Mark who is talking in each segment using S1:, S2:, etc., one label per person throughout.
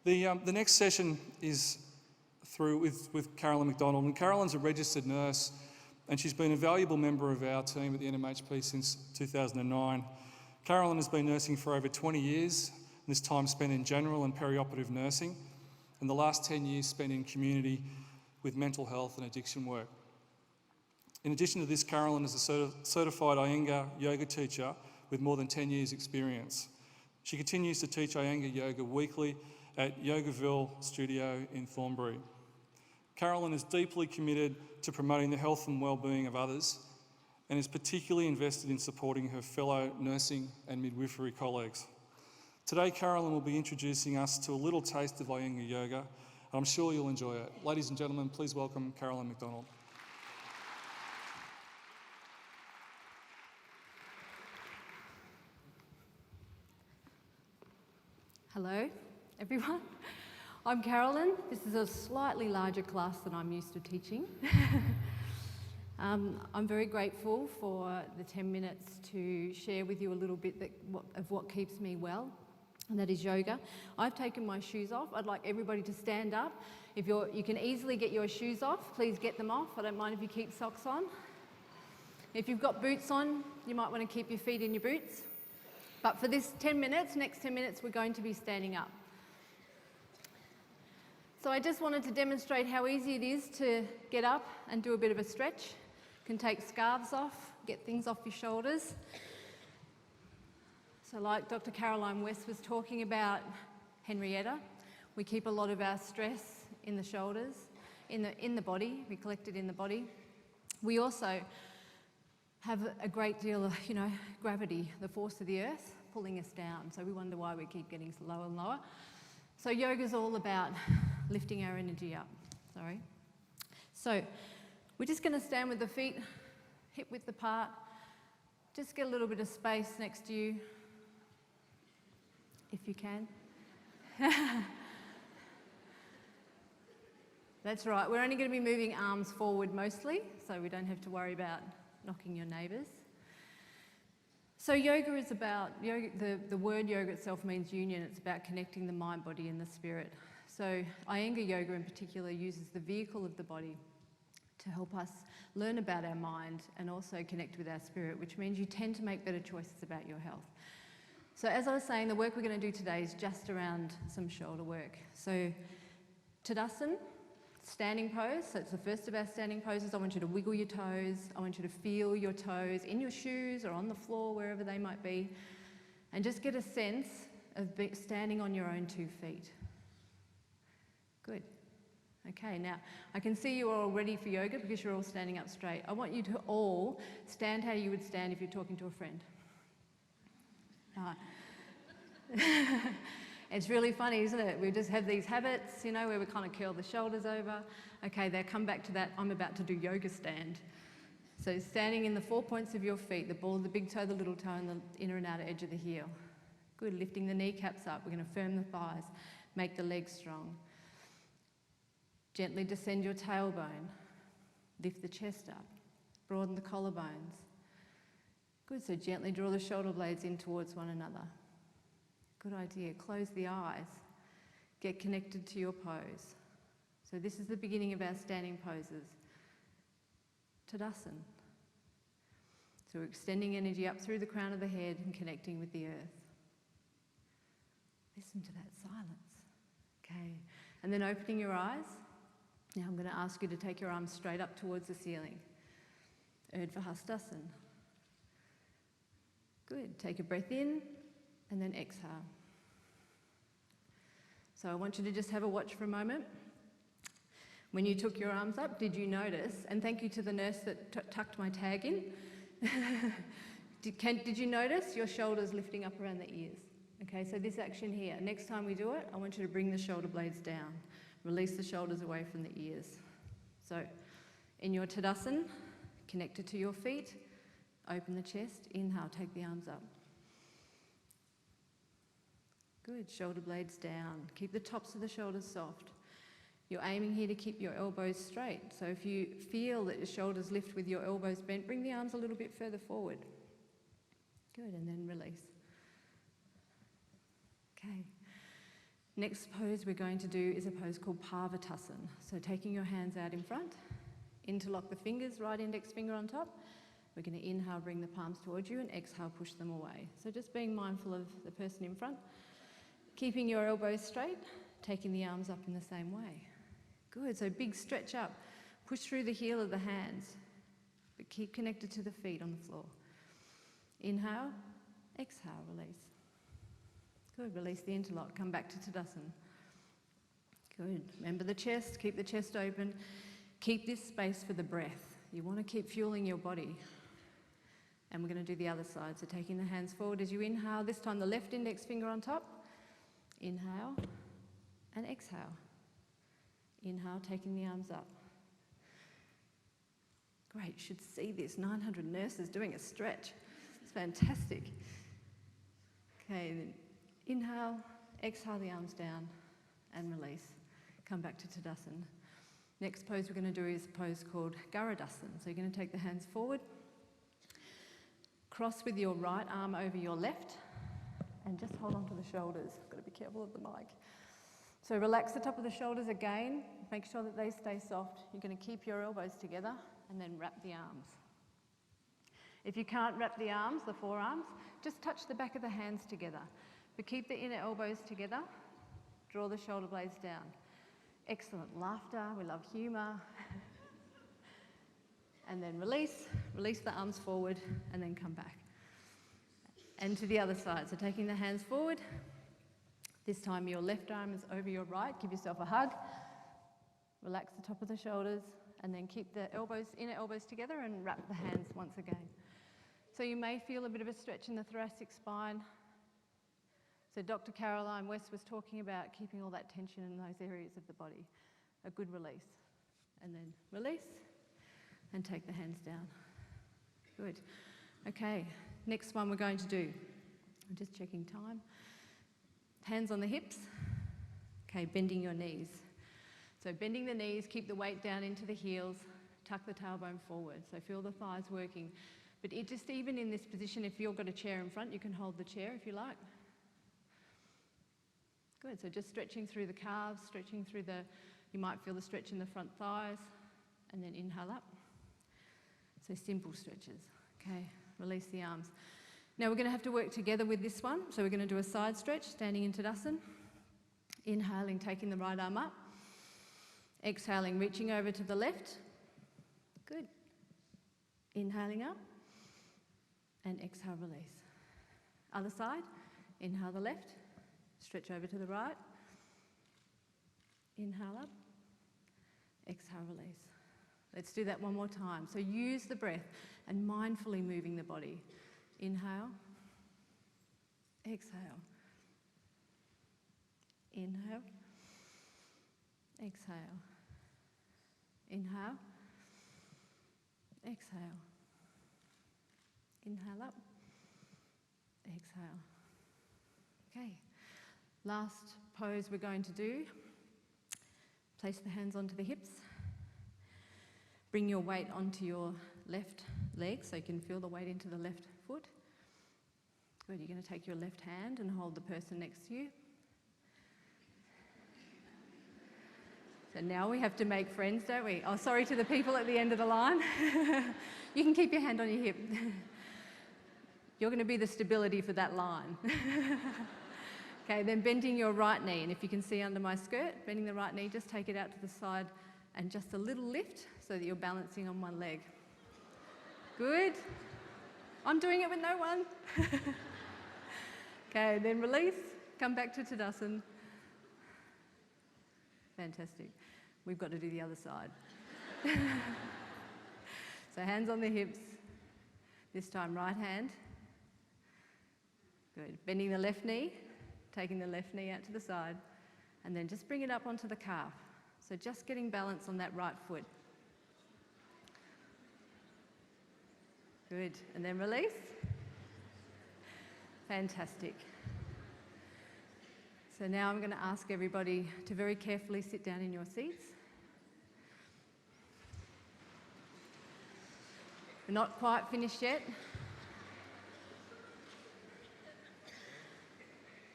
S1: The next session is through with Carolyn McDonald, and Carolyn's a registered nurse, and she's been a valuable member of our team at the NMHP since 2009. Carolyn has been nursing for over 20 years, and this time spent in general and perioperative nursing, and the last 10 years spent in community with mental health and addiction work. In addition to this, Carolyn is a certified Iyengar yoga teacher with more than 10 years experience. She continues to teach Iyengar yoga weekly at Yogaville Studio in Thornbury. Carolyn is deeply committed to promoting the health and well-being of others and is particularly invested in supporting her fellow nursing and midwifery colleagues. Today, Carolyn will be introducing us to a little taste of Iyengar yoga, and I'm sure you'll enjoy it. Ladies and gentlemen, please welcome Carolyn McDonald.
S2: Hello, everyone. I'm Carolyn. This is a slightly larger class than I'm used to teaching. I'm very grateful for the 10 minutes to share with you a little bit of what keeps me well, and that is yoga. I've taken my shoes off. I'd like everybody to stand up. If you can easily get your shoes off, please get them off. I don't mind if you keep socks on. If you've got boots on, you might want to keep your feet in your boots. But for this next 10 minutes, we're going to be standing up. So I just wanted to demonstrate how easy it is to get up and do a bit of a stretch. You can take scarves off, get things off your shoulders. So like Dr. Caroline West was talking about Henrietta, we keep a lot of our stress in the shoulders, in the body, we collect it in the body. We also have a great deal of, gravity, the force of the earth pulling us down. So we wonder why we keep getting lower and lower. So yoga's all about lifting our energy up. So we're just going to stand with the feet hip width apart. Just get a little bit of space next to you, if you can. That's right. We're only going to be moving arms forward mostly, so we don't have to worry about knocking your neighbours. So yoga is about, the word yoga itself means union. It's about connecting the mind, body and the spirit. So Iyengar yoga in particular uses the vehicle of the body to help us learn about our mind and also connect with our spirit, which means you tend to make better choices about your health. So as I was saying, the work we're going to do today is just around some shoulder work. So Tadasana, standing pose, so it's the first of our standing poses. I want you to wiggle your toes. I want you to feel your toes in your shoes or on the floor, wherever they might be, and just get a sense of standing on your own 2 feet. Good. Okay, now I can see you're all ready for yoga because you're all standing up straight. I want you to all stand how you would stand if you're talking to a friend. It's really funny, isn't it? We just have these habits, where we kind of curl the shoulders over. Okay, now come back to that. I'm about to do yoga stand. So standing in the 4 points of your feet, the ball of the big toe, the little toe, and the inner and outer edge of the heel. Good, lifting the kneecaps up. We're going to firm the thighs, make the legs strong. Gently descend your tailbone. Lift the chest up. Broaden the collarbones. Good, so gently draw the shoulder blades in towards one another. Good idea. Close the eyes. Get connected to your pose. So this is the beginning of our standing poses. Tadasana. So we're extending energy up through the crown of the head and connecting with the earth. Listen to that silence. Okay. And then opening your eyes. Now I'm going to ask you to take your arms straight up towards the ceiling. Urdhva Hastasana. Good. Take a breath in. And then exhale. So I want you to just have a watch for a moment. When you took your arms up, did you notice, and thank you to the nurse that tucked my tag in, did you notice your shoulders lifting up around the ears? Okay, so this action here, next time we do it, I want you to bring the shoulder blades down. Release the shoulders away from the ears. So in your Tadasana, connected to your feet, open the chest, inhale, take the arms up. Good, shoulder blades down. Keep the tops of the shoulders soft. You're aiming here to keep your elbows straight. So if you feel that your shoulders lift with your elbows bent, bring the arms a little bit further forward. Good, and then release. Okay. Next pose we're going to do is a pose called Parvatasana. So taking your hands out in front, interlock the fingers, right index finger on top. We're going to inhale, bring the palms towards you, and exhale, push them away. So just being mindful of the person in front, keeping your elbows straight, taking the arms up in the same way. Good, so big stretch up. Push through the heel of the hands, but keep connected to the feet on the floor. Inhale, exhale, release. Good, release the interlock, come back to Tadasana. Good, remember the chest, keep the chest open. Keep this space for the breath. You want to keep fueling your body. And we're going to do the other side. So taking the hands forward as you inhale, this time the left index finger on top. Inhale and exhale. Inhale, taking the arms up. Great, you should see this. 900 nurses doing a stretch. It's fantastic. Okay, then inhale, exhale the arms down and release. Come back to Tadasana. Next pose we're going to do is a pose called Garudasana. So you're going to take the hands forward, cross with your right arm over your left, and just hold on to the shoulders. Got to be careful of the mic. So relax the top of the shoulders again. Make sure that they stay soft. You're going to keep your elbows together and then wrap the arms. If you can't wrap the arms, the forearms, just touch the back of the hands together. But keep the inner elbows together. Draw the shoulder blades down. Excellent laughter, we love humour. And then release the arms forward and then come back. And to the other side, so taking the hands forward. This time your left arm is over your right, give yourself a hug. Relax the top of the shoulders and then keep the inner elbows together and wrap the hands once again. So you may feel a bit of a stretch in the thoracic spine. So Dr. Caroline West was talking about keeping all that tension in those areas of the body. A good release. And then release and take the hands down. Good. Okay, next one we're going to do. I'm just checking time. Hands on the hips. Okay, bending your knees. So bending the knees, keep the weight down into the heels, tuck the tailbone forward. So feel the thighs working. But just even in this position, if you've got a chair in front, you can hold the chair if you like. Good, so just stretching through the calves, stretching through you might feel the stretch in the front thighs, and then inhale up. So simple stretches. Okay, release the arms. Now we're going to have to work together with this one. So we're going to do a side stretch, standing in Tadasana. Inhaling, taking the right arm up. Exhaling, reaching over to the left. Good. Inhaling up. And exhale, release. Other side. Inhale the left. Stretch over to the right. Inhale up. Exhale, release. Let's do that one more time. So use the breath and mindfully moving the body. Inhale. Exhale. Inhale. Exhale. Inhale. Exhale. Inhale up. Exhale. Okay. Last pose we're going to do. Place the hands onto the hips. Bring your weight onto your left leg so you can feel the weight into the left foot. Good, you're going to take your left hand and hold the person next to you. So now we have to make friends, don't we? Oh, sorry to the people at the end of the line. You can keep your hand on your hip. You're going to be the stability for that line. Okay, then bending your right knee, and if you can see under my skirt, bending the right knee, just take it out to the side and just a little lift so that you're balancing on one leg. Good. I'm doing it with no one. Okay, then release, come back to Tadasana. Fantastic. We've got to do the other side. So hands on the hips, this time right hand. Good. Bending the left knee, taking the left knee out to the side, and then just bring it up onto the calf. So just getting balance on that right foot. Good, and then release. Fantastic. So now I'm going to ask everybody to very carefully sit down in your seats. We're not quite finished yet.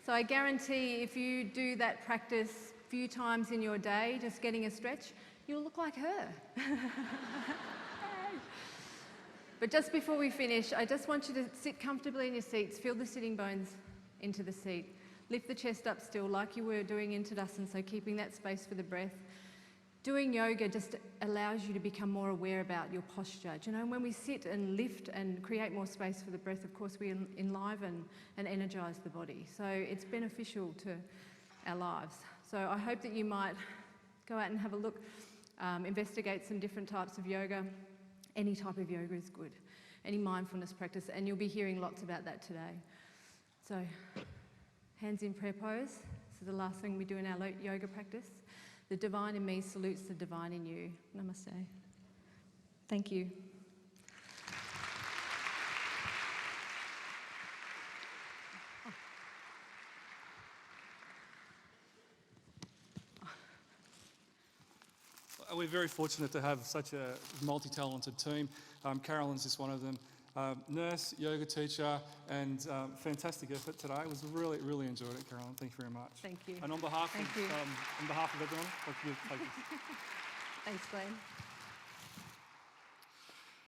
S2: So I guarantee if you do that practice a few times in your day, just getting a stretch, you'll look like her. But just before we finish, I just want you to sit comfortably in your seats, feel the sitting bones into the seat. Lift the chest up still like you were doing in Tadasana, so keeping that space for the breath. Doing yoga just allows you to become more aware about your posture. Do you know, when we sit and lift and create more space for the breath, of course, we enliven and energise the body. So it's beneficial to our lives. So I hope that you might go out and have a look, investigate some different types of yoga. Any type of yoga is good, any mindfulness practice, and you'll be hearing lots about that today. So, hands in prayer pose. This is the last thing we do in our yoga practice. The divine in me salutes the divine in you. Namaste. Thank you.
S1: We're very fortunate to have such a multi-talented team. Carolyn's just one of them. Nurse, yoga teacher, and fantastic effort today. It was really enjoyed it, Carolyn. Thank you very much.
S2: Thank you.
S1: And on behalf of everyone, I'd like to give
S2: Thanks, Glenn.